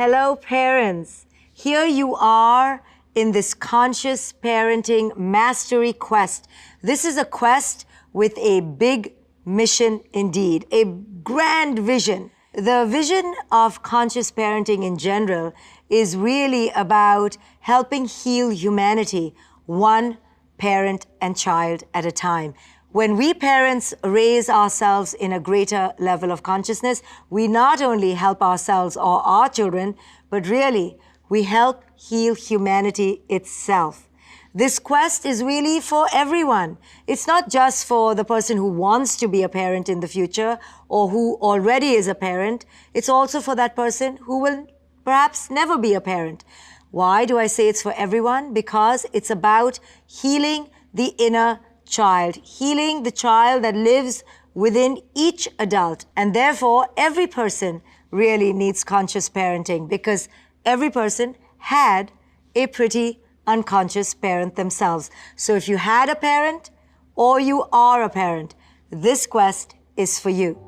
Hello, parents. Here you are in this conscious parenting mastery quest. This is a quest with a big mission indeed, a grand vision. The vision of conscious parenting in general is really about helping heal humanity, one parent and child at a time. When we parents raise ourselves in a greater level of consciousness, we not only help ourselves or our children, but really we help heal humanity itself. This quest is really for everyone. It's not just for the person who wants to be a parent in the future or who already is a parent. It's also for that person who will perhaps never be a parent. Why do I say it's for everyone? Because it's about healing the inner child, healing the child that lives within each adult. And therefore, every person really needs conscious parenting because every person had a pretty unconscious parent themselves. So if you had a parent or you are a parent, this quest is for you.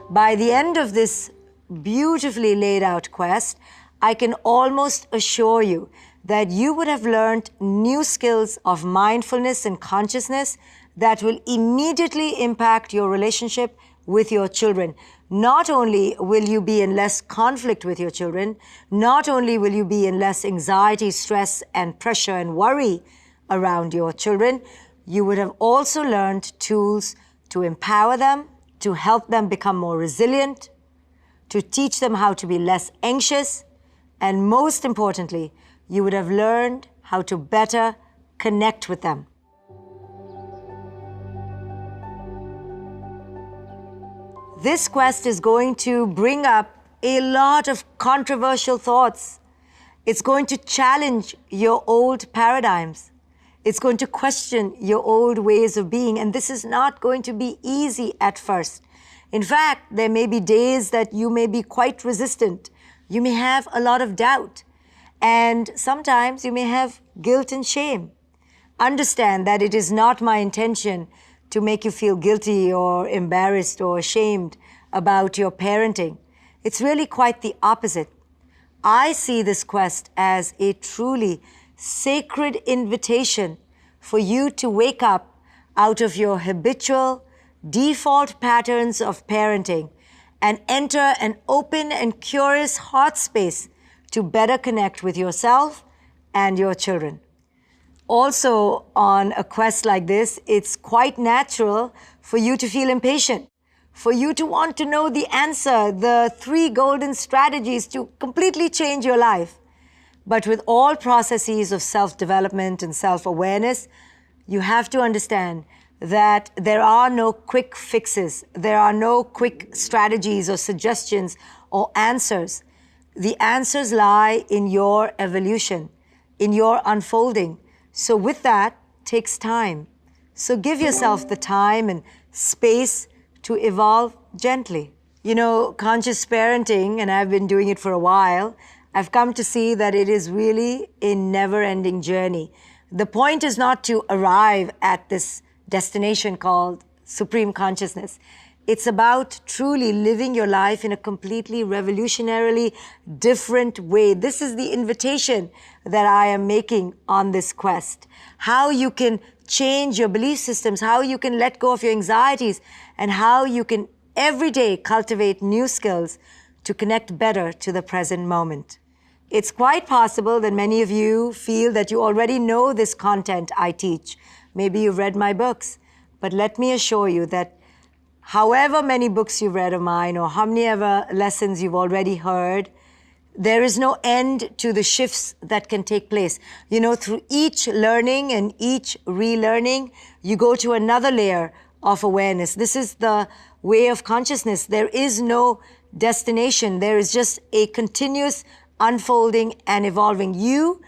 By the end of this beautifully laid out quest, I can almost assure you that you would have learned new skills of mindfulness and consciousness that will immediately impact your relationship with your children. Not only will you be in less conflict with your children, not only will you be in less anxiety, stress, and pressure and worry around your children, you would have also learned tools to empower them, to help them become more resilient, to teach them how to be less anxious, and most importantly, you would have learned how to better connect with them. This quest is going to bring up a lot of controversial thoughts. It's going to challenge your old paradigms. It's going to question your old ways of being, and this is not going to be easy at first. In fact, there may be days that you may be quite resistant. You may have a lot of doubt. And sometimes you may have guilt and shame. Understand that it is not my intention to make you feel guilty or embarrassed or ashamed about your parenting. It's really quite the opposite. I see this quest as a truly sacred invitation for you to wake up out of your habitual, default patterns of parenting and enter an open and curious heart space to better connect with yourself and your children. Also, on a quest like this, it's quite natural for you to feel impatient, for you to want to know the answer, the 3 golden strategies to completely change your life. But with all processes of self-development and self-awareness, you have to understand that there are no quick fixes, there are no quick strategies or suggestions or answers. The answers lie in your evolution, in your unfolding. So with that takes time. So give yourself the time and space to evolve gently. You know, conscious parenting, and I've been doing it for a while, I've come to see that it is really a never-ending journey. The point is not to arrive at this destination called supreme consciousness. It's about truly living your life in a completely revolutionarily different way. This is the invitation that I am making on this quest. How you can change your belief systems, how you can let go of your anxieties, and how you can every day cultivate new skills to connect better to the present moment. It's quite possible that many of you feel that you already know this content I teach. Maybe you've read my books, but let me assure you that however many books you've read of mine or how many ever lessons you've already heard, there is no end to the shifts that can take place. You know, through each learning and each relearning, you go to another layer of awareness. This is the way of consciousness. There is no destination. There is just a continuous unfolding and evolving. You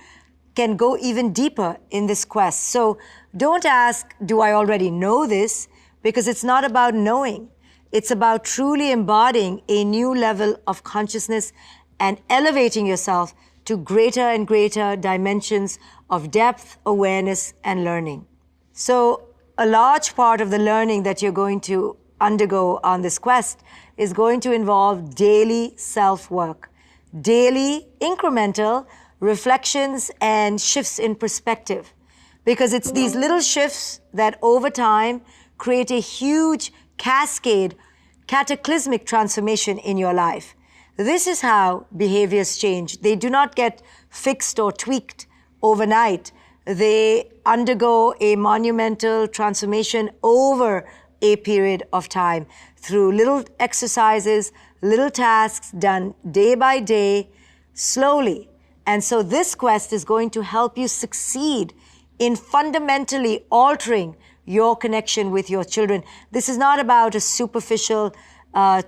can go even deeper in this quest. So don't ask, do I already know this? Because it's not about knowing. It's about truly embodying a new level of consciousness and elevating yourself to greater and greater dimensions of depth, awareness, and learning. So a large part of the learning that you're going to undergo on this quest is going to involve daily self-work, daily incremental reflections and shifts in perspective. Because it's these little shifts that over time create a huge cascade, cataclysmic transformation in your life. This is how behaviors change. They do not get fixed or tweaked overnight. They undergo a monumental transformation over a period of time through little exercises, little tasks done day by day, slowly. And so this quest is going to help you succeed in fundamentally altering your connection with your children. This is not about a superficial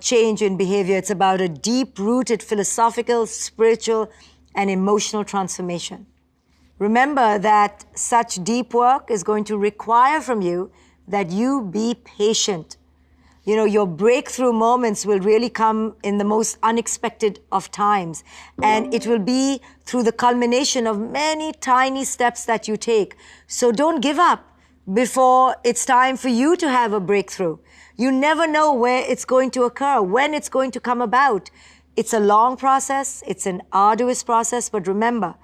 change in behavior. It's about a deep-rooted philosophical, spiritual, and emotional transformation. Remember that such deep work is going to require from you that you be patient. You know, your breakthrough moments will really come in the most unexpected of times. And it will be through the culmination of many tiny steps that you take. So don't give up before it's time for you to have a breakthrough. You never know where it's going to occur, when it's going to come about. It's a long process, it's an arduous process, but remember,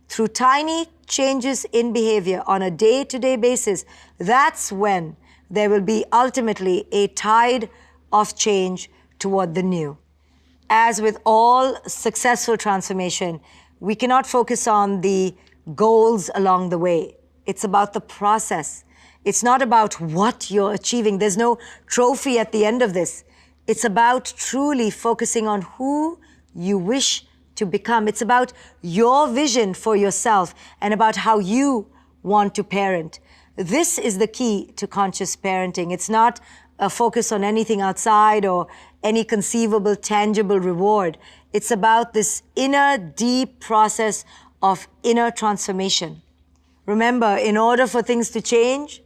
through tiny changes in behavior on a day-to-day basis, that's when there will be ultimately a tide of change toward the new. As with all successful transformation, we cannot focus on the goals along the way. It's about the process. It's not about what you're achieving. There's no trophy at the end of this. It's about truly focusing on who you wish to become. It's about your vision for yourself and about how you want to parent. This is the key to conscious parenting. It's not a focus on anything outside or any conceivable, tangible reward. It's about this inner, deep process of inner transformation. Remember, in order for things to change,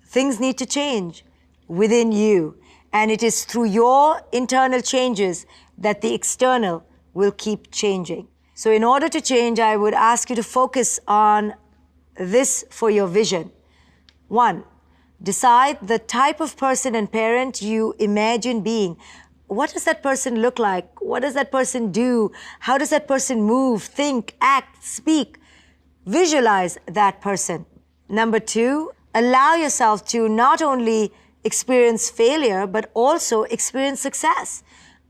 things need to change within you. And it is through your internal changes that the external will keep changing. So in order to change, I would ask you to focus on this for your vision. 1, decide the type of person and parent you imagine being. What does that person look like? What does that person do? How does that person move, think, act, speak? Visualize that person. Number 2, allow yourself to not only experience failure, but also experience success.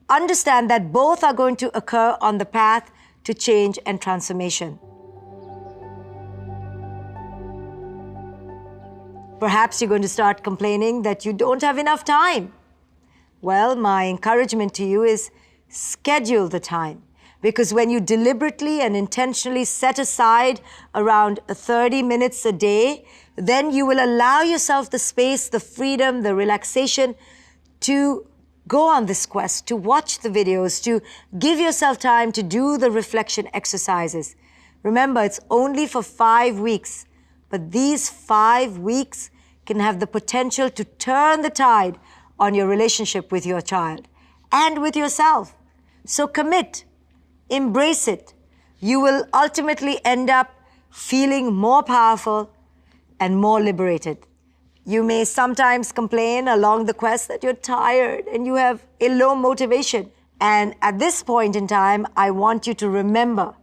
Understand that both are going to occur on the path to change and transformation. Perhaps you're going to start complaining that you don't have enough time. Well, my encouragement to you is schedule the time. Because when you deliberately and intentionally set aside around 30 minutes a day, then you will allow yourself the space, the freedom, the relaxation to go on this quest, to watch the videos, to give yourself time to do the reflection exercises. Remember, it's only for 5 weeks. But these 5 weeks can have the potential to turn the tide on your relationship with your child and with yourself. So commit, embrace it. You will ultimately end up feeling more powerful and more liberated. You may sometimes complain along the quest that you're tired and you have a low motivation. And at this point in time, I want you to remember,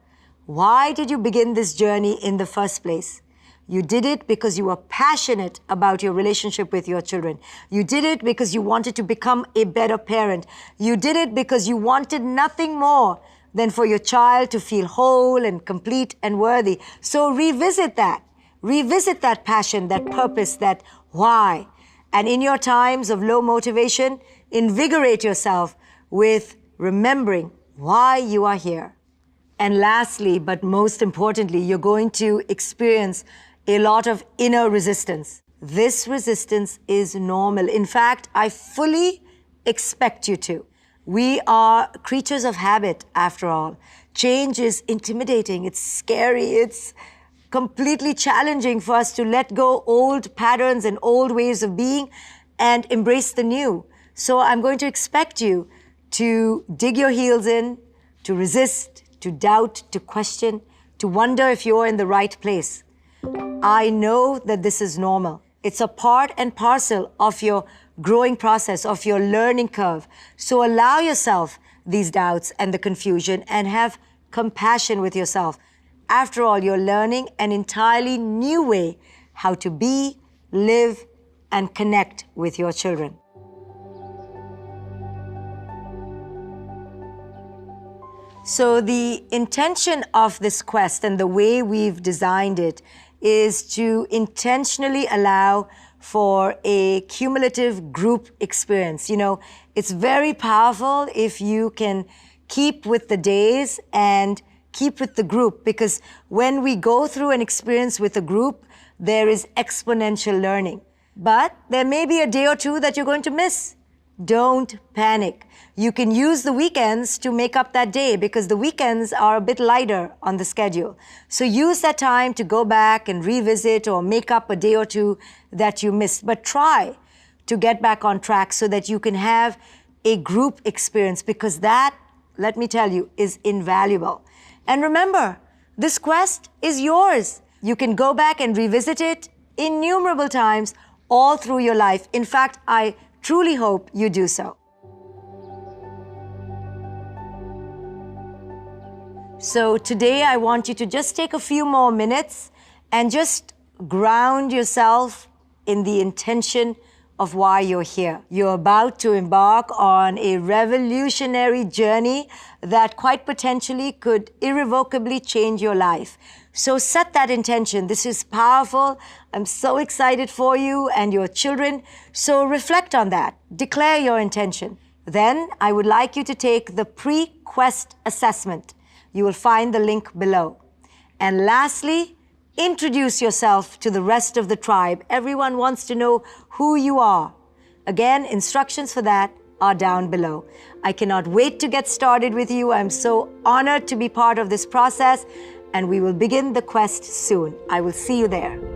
why did you begin this journey in the first place? You did it because you were passionate about your relationship with your children. You did it because you wanted to become a better parent. You did it because you wanted nothing more than for your child to feel whole and complete and worthy. So revisit that. Revisit that passion, that purpose, that why. And in your times of low motivation, invigorate yourself with remembering why you are here. And lastly, but most importantly, you're going to experience a lot of inner resistance. This resistance is normal. In fact, I fully expect you to. We are creatures of habit, after all. Change is intimidating, it's scary, it's completely challenging for us to let go old patterns and old ways of being and embrace the new. So I'm going to expect you to dig your heels in, to resist, to doubt, to question, to wonder if you're in the right place. I know that this is normal. It's a part and parcel of your growing process, of your learning curve. So allow yourself these doubts and the confusion and have compassion with yourself. After all, you're learning an entirely new way how to be, live, and connect with your children. So the intention of this quest and the way we've designed it is to intentionally allow for a cumulative group experience. You know, it's very powerful if you can keep with the days and keep with the group, because when we go through an experience with a group, there is exponential learning. But there may be a day or two that you're going to miss. Don't panic. You can use the weekends to make up that day, because the weekends are a bit lighter on the schedule. So use that time to go back and revisit or make up a day or two that you missed. But try to get back on track so that you can have a group experience, because that, let me tell you, is invaluable. And remember, this quest is yours. You can go back and revisit it innumerable times all through your life. In fact, I truly hope you do so. So today I want you to just take a few more minutes and just ground yourself in the intention of why you're here. You're about to embark on a revolutionary journey that quite potentially could irrevocably change your life. So set that intention. This is powerful. I'm so excited for you and your children. So reflect on that. Declare your intention. Then I would like you to take the pre-quest assessment. You will find the link below. And lastly, introduce yourself to the rest of the tribe. Everyone wants to know who you are. Again, instructions for that are down below. I cannot wait to get started with you. I'm so honored to be part of this process, and we will begin the quest soon. I will see you there.